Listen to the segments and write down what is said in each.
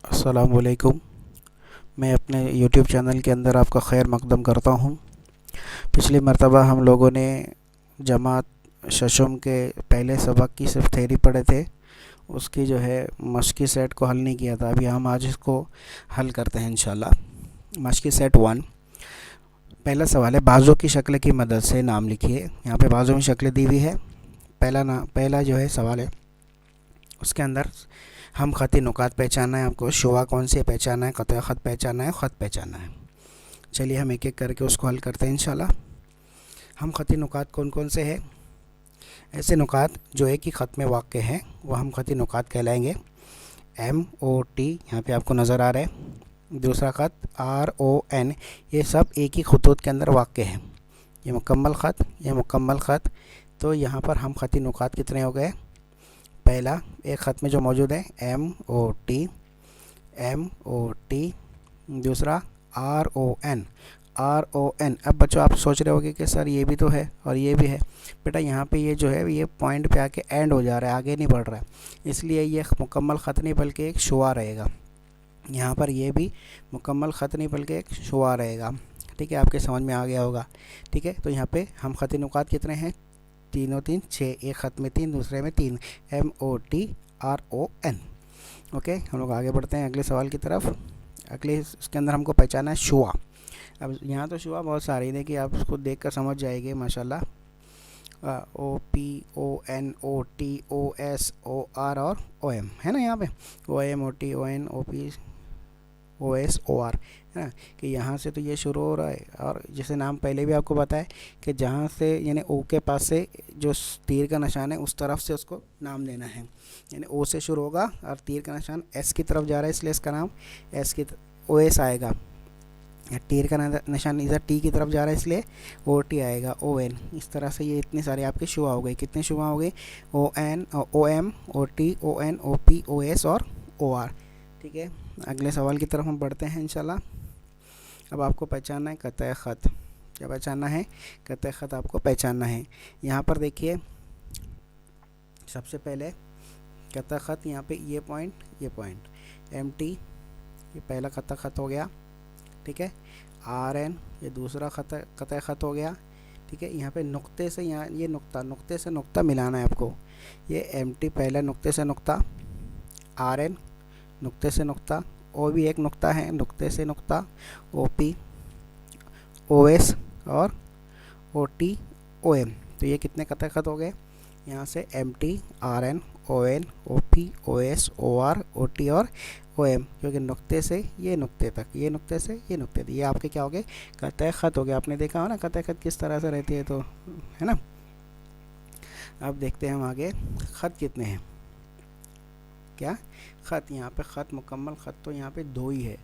अस्सलामुअलैकुम। मैं अपने यूट्यूब चैनल के अंदर आपका खैर मकदम करता हूँ। पिछली मर्तबा हम लोगों ने जमात शशम के पहले सबक की सिर्फ थ्योरी पढ़े थे, उसकी जो है मशक़ी सेट को हल नहीं किया था। अभी हम आज इसको हल करते हैं इंशाल्लाह। मशक़ी सेट 1, पहला सवाल है, बाजू की शक्ल की मदद से नाम लिखिए। यहाँ पे बाजू में शक्लें दी हुई है। पहला जो है सवाल है, उसके अंदर हम ख़ती नुकात पहचानना है, आपको शुआ कौन सी पहचानना है, क़त ख़त पहचानना है, ख़त पहचानना है। चलिए हम एक एक करके उसको हल करते हैं इंशाल्लाह। हम ख़ती नुकात कौन कौन से हैं? ऐसे नुकात जो एक ही ख़त में वाक़ हैं वो हम ख़ती नुकात कहलाएंगे। MOT यहाँ पे आपको नज़र आ रहा है। दूसरा ख़त RON, ये सब एक ही खतूत के अंदर वाक़ हैं। ये मुकम्मल ख़त, ये मुकम्मल ख़त। तो यहाँ पर हम ख़ती नुकात कितने हो गए? पहला एक ख़त में जो मौजूद है MOT, दूसरा RON। अब बच्चों आप सोच रहे होगे कि सर ये भी तो है और ये भी है। बेटा यहाँ पे ये जो है ये पॉइंट पे आके एंड हो जा रहा है, आगे नहीं बढ़ रहा है, इसलिए ये मुकम्मल ख़त नहीं बल्कि एक शुआ रहेगा। यहाँ पर ये भी मुकम्मल ख़त नहीं बल्कि एक शुआ रहेगा। ठीक है, आपके समझ में आ गया होगा। ठीक है, तो यहाँ पे हम ख़ती नुकात कितने हैं? तीनों 6, एक ख़त में 3, दूसरे में 3, MOT RON। ओके, हम लोग आगे बढ़ते हैं अगले सवाल की तरफ। अगले इसके अंदर हमको पहचाना है शुआ। अब यहाँ तो शुआ बहुत सारी, देखिए आप उसको देख कर समझ जाएंगे माशाल्लाह। OPONOTOSOR और OM है ना, यहाँ पे OMOTONOPOSOR है ना, कि यहाँ से तो ये शुरू हो रहा है। और जैसे नाम पहले भी आपको बताया कि जहाँ से यानी O के पास से जो तीर का निशान है उस तरफ से उसको नाम देना है। यानी O से शुरू होगा और तीर का निशान S की तरफ जा रहा है, इसलिए इसका नाम OS आएगा। तीर का निशान इधर T की तरफ जा रहा है, इसलिए OT आएगा, ON। इस तरह से ये इतने सारे आपके शुआ हो गए। कितने शुआ हो गए? ON, OM, OT, ON, OP, OS और OR। ठीक है, अगले सवाल की तरफ हम बढ़ते हैं इंशाल्लाह। अब आपको पहचानना है क़त ख़त। क्या पहचानना है? क़त ख़त आपको पहचानना है। यहाँ पर देखिए सबसे पहले क़त ख़त, यहाँ पे ये पॉइंट MT, ये पहला क़त ख़त हो गया। ठीक है, RN, ये दूसरा क़त ख़त हो गया। ठीक है, यहाँ पे नुक्ते से, यहाँ ये नुक्ते से नुक्ता मिलाना है आपको। ये MT पहला नुक्ते से नुक्ता, RN नुक्ते से नुक्ता, O भी एक नुक्ता है, नुक्ते से नुक्ता, OP, OS और OT, OM। तो ये कितने क़त ख़त हो गए? यहाँ से MT, RN, ON, OP, OS, OR, OT और OM, क्योंकि नुक्ते से ये नुक्ते तक, ये नुक्ते से ये नुक्ते तक, ये आपके क्या हो गए? क़त ख़त हो गए। आपने देखा हो ना क़त ख़त किस तरह से रहती है, तो है ना। अब देखते हैं हम आगे ख़त कितने हैं। क्या ख़त? यहाँ पे ख़त, मुकम्मल ख़त तो यहाँ पे 2 ही है,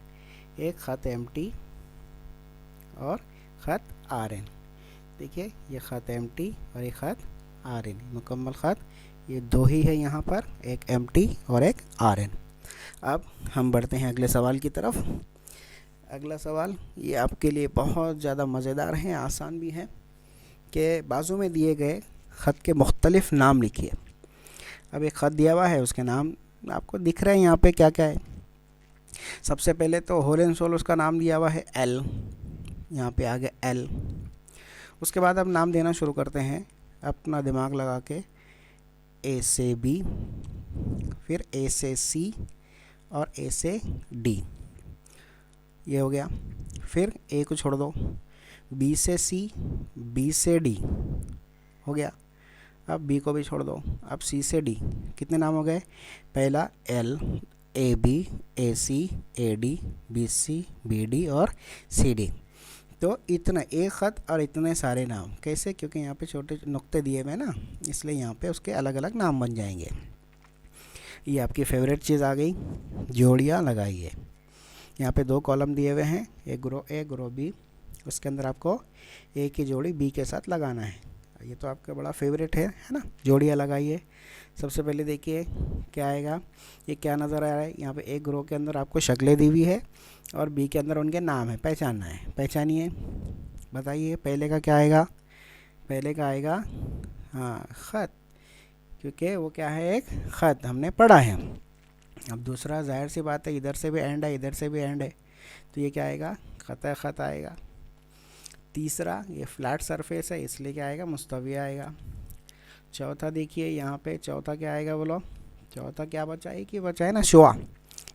एक ख़त MT और ख़त RN। देखिए ये ख़त MT और एक ख़त RN, मुकम्मल ख़त ये 2 ही है यहाँ पर, एक MT और एक RN। अब हम बढ़ते हैं अगले सवाल की तरफ। अगला सवाल ये आपके लिए बहुत ज़्यादा मज़ेदार है, आसान भी है, कि बाजू में दिए गए ख़त के मुख्तलिफ़ नाम लिखिए। अब एक ख़त दिया हुआ है, उसके नाम आपको दिख रहे हैं यहाँ पे क्या क्या है। सबसे पहले तो होलेंसोल, उसका नाम दिया हुआ है L, यहाँ पे आ गया L। उसके बाद अब नाम देना शुरू करते हैं अपना दिमाग लगा के। A से B, फिर A से C और A से D, ये हो गया। फिर A को छोड़ दो, B से C, B से D हो गया। अब B को भी छोड़ दो, अब C से D, कितने नाम हो गए? पहला L, AB, AC, AD, BC, BD और CD। तो इतना एक ख़त और इतने सारे नाम कैसे? क्योंकि यहाँ पे छोटे नुक्ते दिए हुए हैं ना, इसलिए यहाँ पे उसके अलग अलग नाम बन जाएंगे। ये आपकी फेवरेट चीज़ आ गई, जोड़ियाँ लगाइए। यहाँ पे 2 कॉलम दिए हुए हैं, एक रो A, रो B। उसके अंदर आपको A की जोड़ी B के साथ लगाना है। ये तो आपका बड़ा फेवरेट है ना। जोड़ियाँ लगाइए। सबसे पहले देखिए क्या आएगा, ये क्या नज़र आ रहा है? यहाँ पे एक रो के अंदर आपको शक्लें दी हुई है और B के अंदर उनके नाम है, पहचानना है। पहचानिए, बताइए पहले का क्या आएगा? पहले का आएगा हाँ ख़त, क्योंकि वो क्या है? एक ख़त हमने पढ़ा है। अब दूसरा ज़ाहिर सी बात है, इधर से भी एंड है, इधर से भी एंड है, तो ये क्या आएगा, ख़त ख़त आएगा। तीसरा, ये फ्लैट सरफेस है इसलिए क्या आएगा, मुस्तवी आएगा। चौथा देखिए यहाँ पे, चौथा क्या आएगा बोलो, चौथा क्या बचा है, कि बचा है ना शुआ,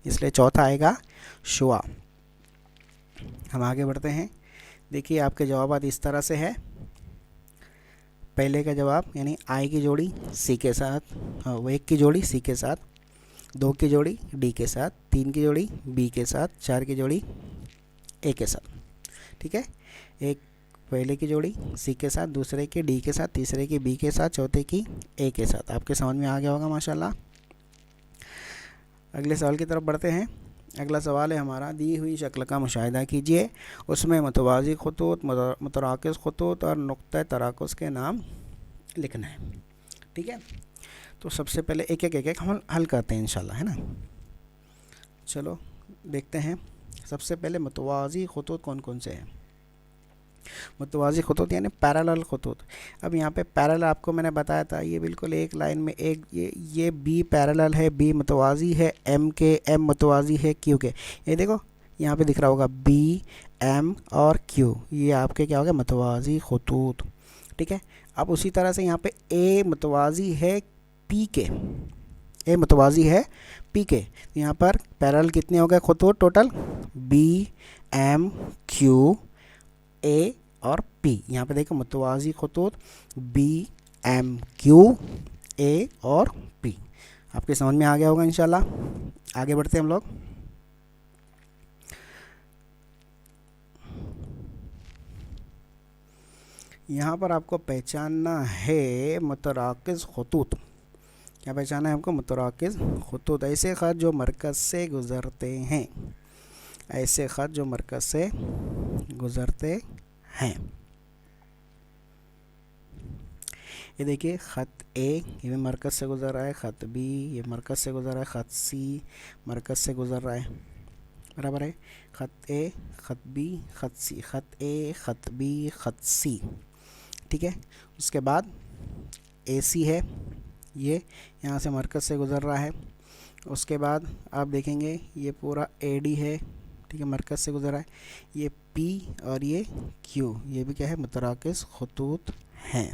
इसलिए चौथा आएगा शुआ। हम आगे बढ़ते हैं। देखिए आपके जवाब इस तरह से है। पहले का जवाब यानी आई की जोड़ी सी के साथ, हाँ वो 1 की जोड़ी सी के साथ, 2 की जोड़ी डी के साथ, 3 की जोड़ी बी के साथ, 4 की जोड़ी ए के साथ। ठीक है, एक पहले की जोड़ी सी के साथ, दूसरे की डी के साथ, तीसरे की बी के साथ, चौथे की ए के साथ। आपके समझ में आ गया होगा माशाल्लाह। अगले सवाल की तरफ बढ़ते हैं। अगला सवाल है हमारा, दी हुई शक्ल का मुशाहिदा कीजिए, उसमें मुतवाज़ी खतूत, मुतराकिज़ खतूत और नुक्ता तराकुज़ के नाम लिखना है। ठीक है, तो सबसे पहले एक एक हम हल करते हैं इंशाल्लाह, है ना। चलो देखते हैं। सबसे पहले मुतवाज़ी खतूत कौन कौन से हैं। मुतवाज़ी खतूत यानी पैरेलल खतूत। अब यहाँ पे पैरेलल आपको मैंने बताया था, ये बिल्कुल एक लाइन में एक, ये बी पैरेलल है, बी मुतवाज़ी है एम के, एम मुतवाज़ी है क्यू के। ये देखो यहाँ पे दिख रहा होगा बी एम और क्यू, ये आपके क्या हो गया, मुतवाज़ी खतूत। ठीक है, अब उसी तरह से यहाँ पे ए मुतवाज़ी है पी के, ए मुतवाज़ी है पी के। यहाँ पर पैरेलल कितने हो गए खतूत total, B M Q A और पी। यहाँ पे देखो मुतवाज़ी खतूत बी एम क्यू ए और पी। आपके समझ में आ गया होगा इंशाल्लाह। आगे बढ़ते हैं हम लोग। यहाँ पर आपको पहचानना है मुतराकिज़ खतूत। क्या पहचाना है आपको, मुतराकिज़ खतूत, ऐसे ख़त जो मरकज़ से गुज़रते हैं, ऐसे ख़त जो मरकज़ से गुज़रते हैं। ये देखिए ख़त ए ये भी मरकज़ से गुज़र रहा है, ख़त बी ये मरकज़ से गुज़र रहा है, ख़त सी मरकज़ से गुज़र रहा है, बराबर है। ख़त ए ख़त बी ख़त सी, ख़त ए ख़त बी ख़त सी। ठीक है, उसके बाद ए सी है, ये यहाँ से मरकज़ से गुज़र रहा है। उसके बाद आप देखेंगे ये पूरा ए डी है, ठीक है, मरकज़ से गुज़र रहा है। ये पी और ये क्यू, ये भी क्या है, मुतराकिज़ खतूत हैं।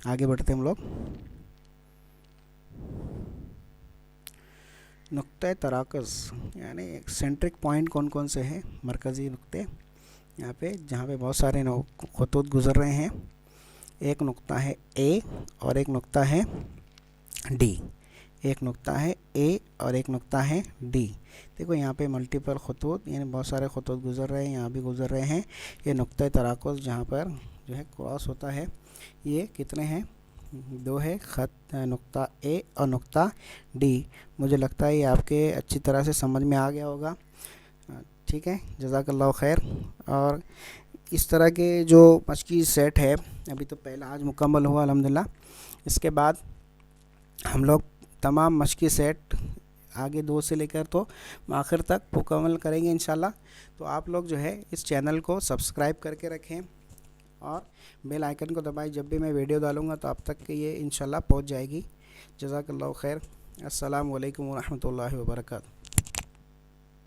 आगे बढ़ते हैं हम लोग। नुक्ते तराकुज़ यानी सेंट्रिक पॉइंट कौन कौन से हैं, मरकज़ी नुक्ते यहाँ पे जहाँ पे बहुत सारे खतूत गुज़र रहे हैं। एक नुक्ता है ए और एक नुक्ता है डी, एक नुक्ता है ए और एक नुक्ता है डी। देखो यहाँ पे मल्टीपल खतूत यानी बहुत सारे खतूत गुज़र रहे हैं, यहाँ भी गुज़र रहे हैं। ये नुक्ता तराकुज़ जहाँ पर जो है क्रॉस होता है, ये कितने हैं, 2 है, ख़त नुक्ता ए और नुक्ता डी। मुझे लगता है ये आपके अच्छी तरह से समझ में आ गया होगा। ठीक है, जज़ाकल्लाह खैर। और इस तरह के जो मशक़ी सेट है, अभी तो पहला आज मुकम्मल हुआ अल्हम्दुलिल्लाह। इसके बाद हम लोग तमाम मशक़ी सेट आगे 2 से लेकर तो आखिर तक मुकम्मल करेंगे इंशाल्लाह। तो आप लोग जो है इस चैनल को सब्सक्राइब करके रखें और बेल आइकन को दबाएं, जब भी मैं वीडियो डालूँगा तो आप तक ये इंशाल्लाह पहुँच जाएगी। जज़ाकल्लाह खैर। अस्सलामु अलैकुम व रहमतुल्लाहि व बरकातहू।